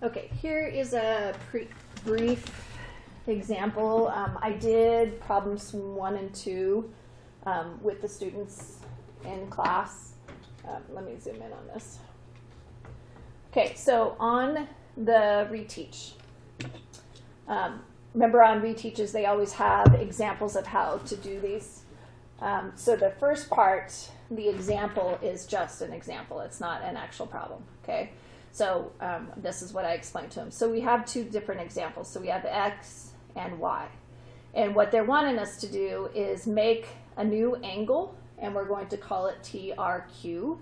Okay, here is a brief example. I did problems 1 and 2 with the students in class. Let me zoom in on this. Okay, so on the reteach, remember on reteaches they always have examples of how to do these. So the first part, the example, is just an example. It's not an actual problem, okay? So this is what I explained to them. So we have 2 different examples. So we have X and Y. And what they're wanting us to do is make a new angle, and we're going to call it TRQ,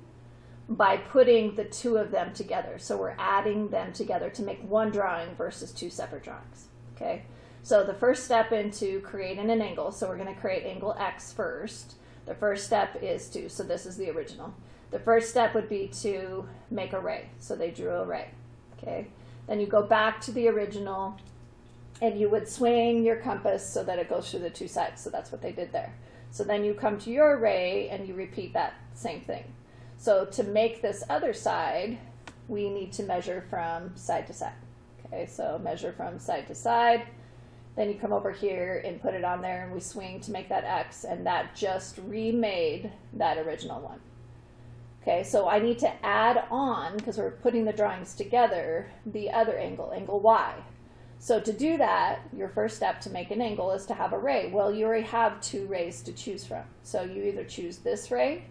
by putting the 2 of them together. So we're adding them together to make one drawing versus 2 separate drawings, okay? So the first step into creating an angle, so we're going to create angle X first. The first step is to, so this is the original. The first step would be to make a ray. So they drew a ray, okay? Then you go back to the original and you would swing your compass so that it goes through the 2 sides. So that's what they did there. So then you come to your ray and you repeat that same thing. So to make this other side, we need to measure from side to side. Okay, so measure from side to side. Then you come over here and put it on there and we swing to make that X, and that just remade that original one. Okay, so I need to add on, because we're putting the drawings together, the other angle, angle Y. So to do that, your first step to make an angle is to have a ray. Well, you already have 2 rays to choose from. So you either choose this ray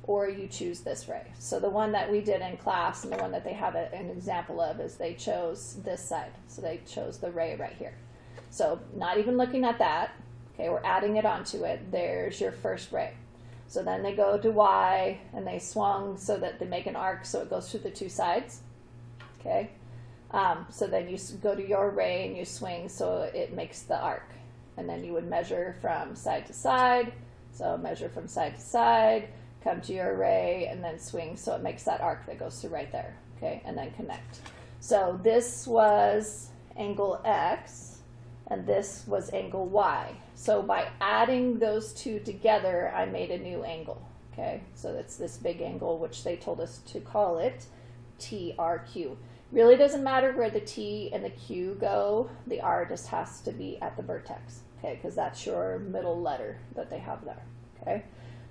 or you choose this ray. So the one that we did in class and the one that they have an example of is they chose this side. So they chose the ray right here. So not even looking at that, okay, we're adding it onto it. There's your first ray. So then they go to Y and they swung so that they make an arc so it goes through the 2 sides, okay? So then you go to your ray and you swing so it makes the arc. And then you would measure from side to side. So measure from side to side, come to your ray, and then swing so it makes that arc that goes through right there, okay? And then connect. So this was angle X. And this was angle Y. So by adding those 2 together, I made a new angle, okay? So that's this big angle, which they told us to call it TRQ. Really doesn't matter where the T and the Q go. The R just has to be at the vertex, okay? Because that's your middle letter that they have there, okay?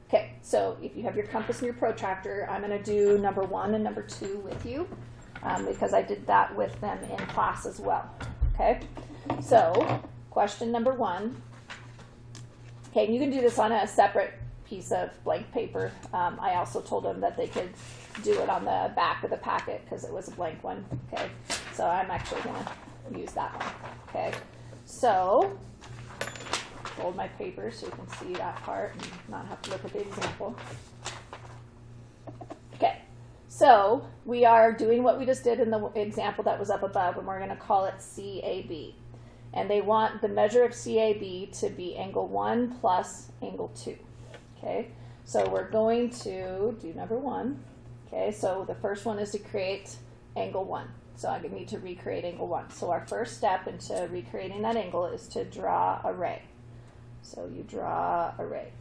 Okay, so if you have your compass and your protractor, I'm going to do number 1 and number 2 with you because I did that with them in class as well, okay? So, question number 1. Okay, and you can do this on a separate piece of blank paper. I also told them that they could do it on the back of the packet because it was a blank one. Okay, so I'm actually going to use that one. Okay, so fold my paper so you can see that part and not have to look at the example. Okay, so we are doing what we just did in the example that was up above, and we're going to call it CAB. And they want the measure of CAB to be angle 1 plus angle 2. Okay, so we're going to do number 1. Okay, so the first one is to create angle 1. So I need to recreate angle 1. So our first step into recreating that angle is to draw a ray. So you draw a ray.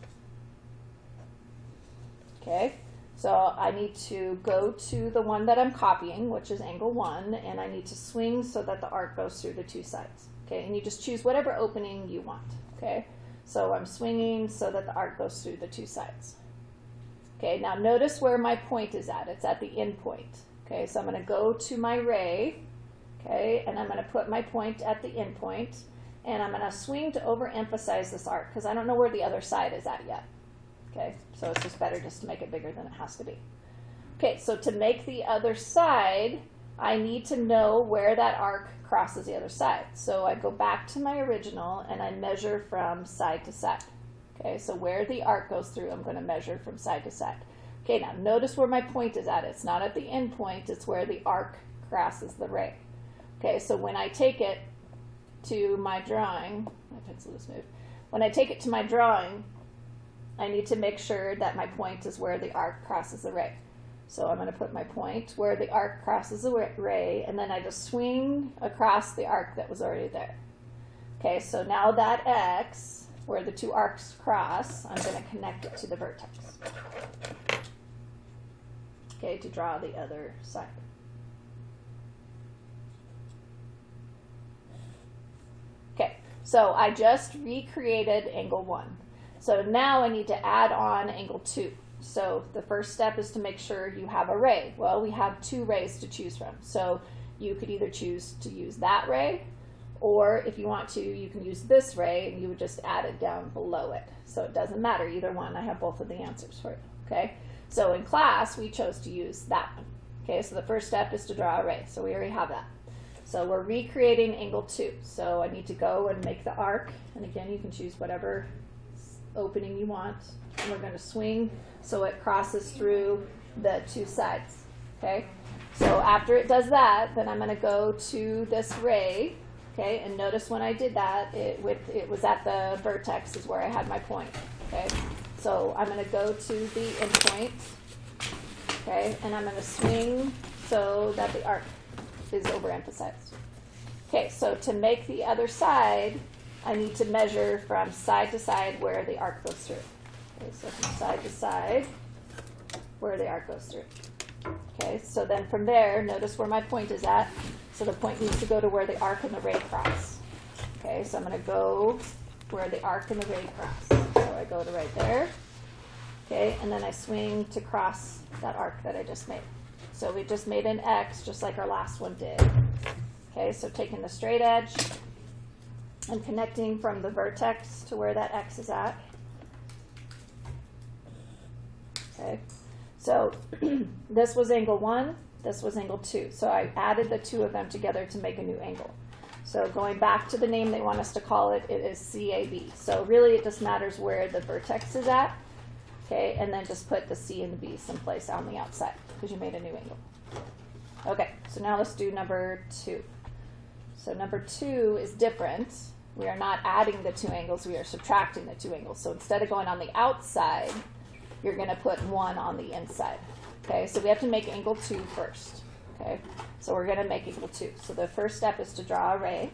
Okay, so I need to go to the one that I'm copying, which is angle 1, and I need to swing so that the arc goes through the 2 sides. Okay, and you just choose whatever opening you want. Okay, so I'm swinging so that the arc goes through the 2 sides. Okay, now notice where my point is at. It's at the end point. Okay, so I'm going to go to my ray, okay, and I'm going to put my point at the end point, and I'm going to swing to overemphasize this arc because I don't know where the other side is at yet. Okay, so it's just better just to make it bigger than it has to be. Okay, so to make the other side, I need to know where that arc crosses the other side. So I go back to my original and I measure from side to side. Okay, so where the arc goes through, I'm going to measure from side to side. Okay, now notice where my point is at. It's not at the end point, it's where the arc crosses the ray. Okay, so when I take it to my drawing, my pencil just moved. When I take it to my drawing, I need to make sure that my point is where the arc crosses the ray. So I'm going to put my point where the arc crosses the ray, and then I just swing across the arc that was already there. Okay, so now that X, where the 2 arcs cross, I'm going to connect it to the vertex. Okay, to draw the other side. So I just recreated angle 1. So now I need to add on angle 2. So the first step is to make sure you have a ray. Well, we have 2 rays to choose from. So you could either choose to use that ray, or if you want to, you can use this ray and you would just add it down below it. So it doesn't matter, either one. I have both of the answers for you, okay? So in class, we chose to use that one. Okay, so the first step is to draw a ray. So we already have that. So we're recreating angle 2. So I need to go and make the arc. And again, you can choose whatever opening you want. And we're going to swing so it crosses through the 2 sides. Okay, so after it does that, then I'm going to go to this ray. Okay, and notice when I did that, it was at the vertex is where I had my point. Okay, so I'm going to go to the endpoint. Okay, and I'm going to swing so that the arc is overemphasized. Okay, so to make the other side, I need to measure from side to side where the arc goes through. Okay, so from side to side, where the arc goes through. Okay, so then from there, notice where my point is at. So the point needs to go to where the arc and the ray cross. Okay, so I'm going to go where the arc and the ray cross. So I go to right there. Okay, and then I swing to cross that arc that I just made. So we just made an X just like our last one did. Okay, so taking the straight edge and connecting from the vertex to where that X is at. Okay, so this was angle 1, this was angle 2. So I added the 2 of them together to make a new angle. So going back to the name they want us to call it, it is CAB. So really it just matters where the vertex is at. Okay, and then just put the C and the B someplace on the outside because you made a new angle. Okay, so now let's do number 2. So number 2 is different. We are not adding the 2 angles, we are subtracting the 2 angles. So instead of going on the outside, you're going to put 1 on the inside. Okay, so we have to make angle 2 first. Okay, so we're going to make angle 2. So the first step is to draw a ray.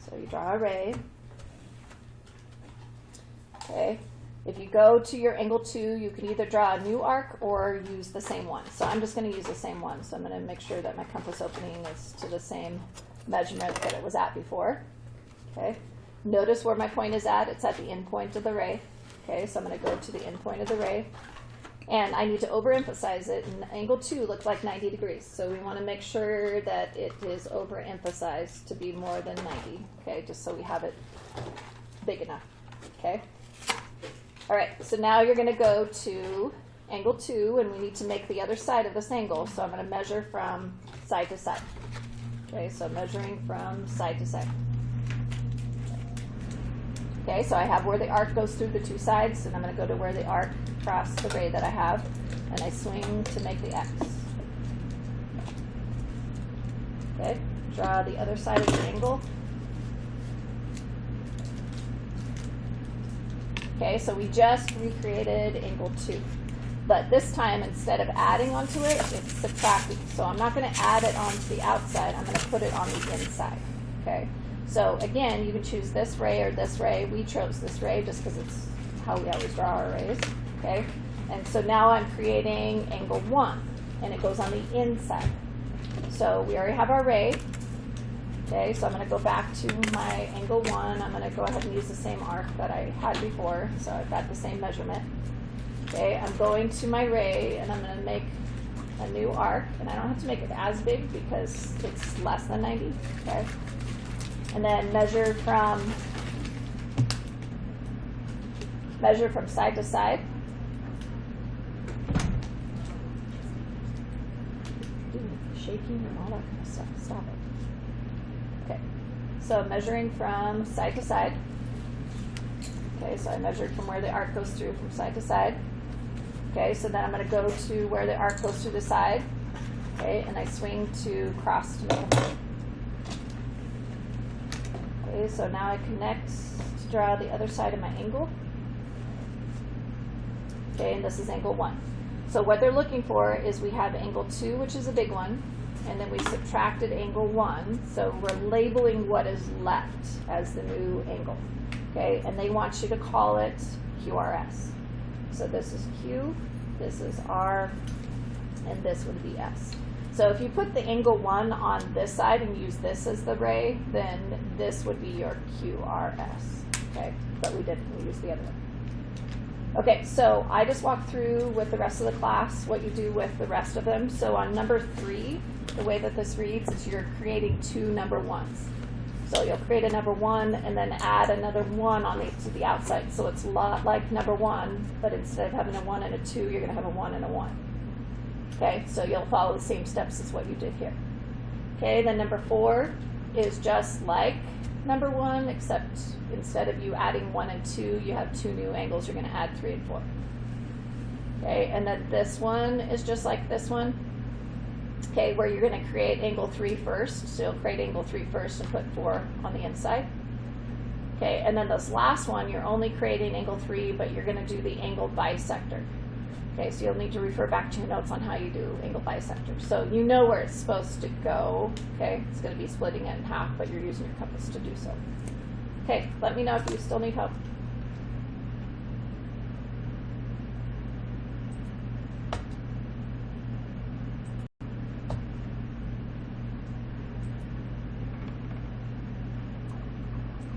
So you draw a ray. Okay. If you go to your angle 2, you can either draw a new arc or use the same one. So I'm just going to use the same one. So I'm going to make sure that my compass opening is to the same measurement that it was at before. Okay. Notice where my point is at. It's at the end point of the ray. Okay, so I'm going to go to the end point of the ray. And I need to overemphasize it. And angle 2 looks like 90 degrees. So we want to make sure that it is overemphasized to be more than 90. Okay, just so we have it big enough. Okay. All right, so now you're going to go to angle 2, and we need to make the other side of this angle. So I'm going to measure from side to side. Okay, so measuring from side to side. Okay, so I have where the arc goes through the 2 sides, and I'm going to go to where the arc cross the ray that I have, and I swing to make the X. Okay, draw the other side of the angle. Okay, so we just recreated angle 2. But this time, instead of adding onto it, it's subtracting. So I'm not going to add it onto the outside. I'm going to put it on the inside. Okay, so again, you can choose this ray or this ray. We chose this ray just because it's how we always draw our rays. Okay, and so now I'm creating angle 1, and it goes on the inside. So we already have our ray. Okay, so I'm going to go back to my angle 1. I'm going to go ahead and use the same arc that I had before, so I've got the same measurement. Okay, I'm going to my ray, and I'm going to make a new arc, and I don't have to make it as big because it's less than 90. Okay, and then measure from side to side. Shaking and all that kind of stuff. Stop it. Okay, so measuring from side to side. Okay, so I measured from where the arc goes through from side to side. Okay, so then I'm going to go to where the arc goes through the side. Okay, and I swing to cross to middle. Okay, so now I connect to draw the other side of my angle. Okay, and this is angle 1. So what they're looking for is we have angle 2, which is a big one, and then we subtracted angle 1, so we're labeling what is left as the new angle. Okay, and they want you to call it QRS. So this is Q, this is R, and this would be S. So if you put the angle 1 on this side and use this as the ray, then this would be your QRS, okay? But we didn't, we used the other one. Okay, so I just walked through with the rest of the class what you do with the rest of them. So on number 3, the way that this reads is you're creating 2 number 1s. So you'll create a number 1 and then add another 1 on to the outside. So it's a lot like number 1, but instead of having a 1 and a 2, you're going to have a 1 and a 1. Okay, so you'll follow the same steps as what you did here. Okay, then number 4 is just like number 1, except instead of you adding 1 and 2, you have 2 new angles. You're going to add 3 and 4. Okay, and then this one is just like this one. Okay, where you're going to create angle 3 first. So you'll create angle 3 first and put 4 on the inside. Okay, and then this last one, you're only creating angle 3, but you're going to do the angle bisector. Okay, so you'll need to refer back to your notes on how you do angle bisector. So you know where it's supposed to go. Okay, it's going to be splitting it in half, but you're using your compass to do so. Okay, let me know if you still need help.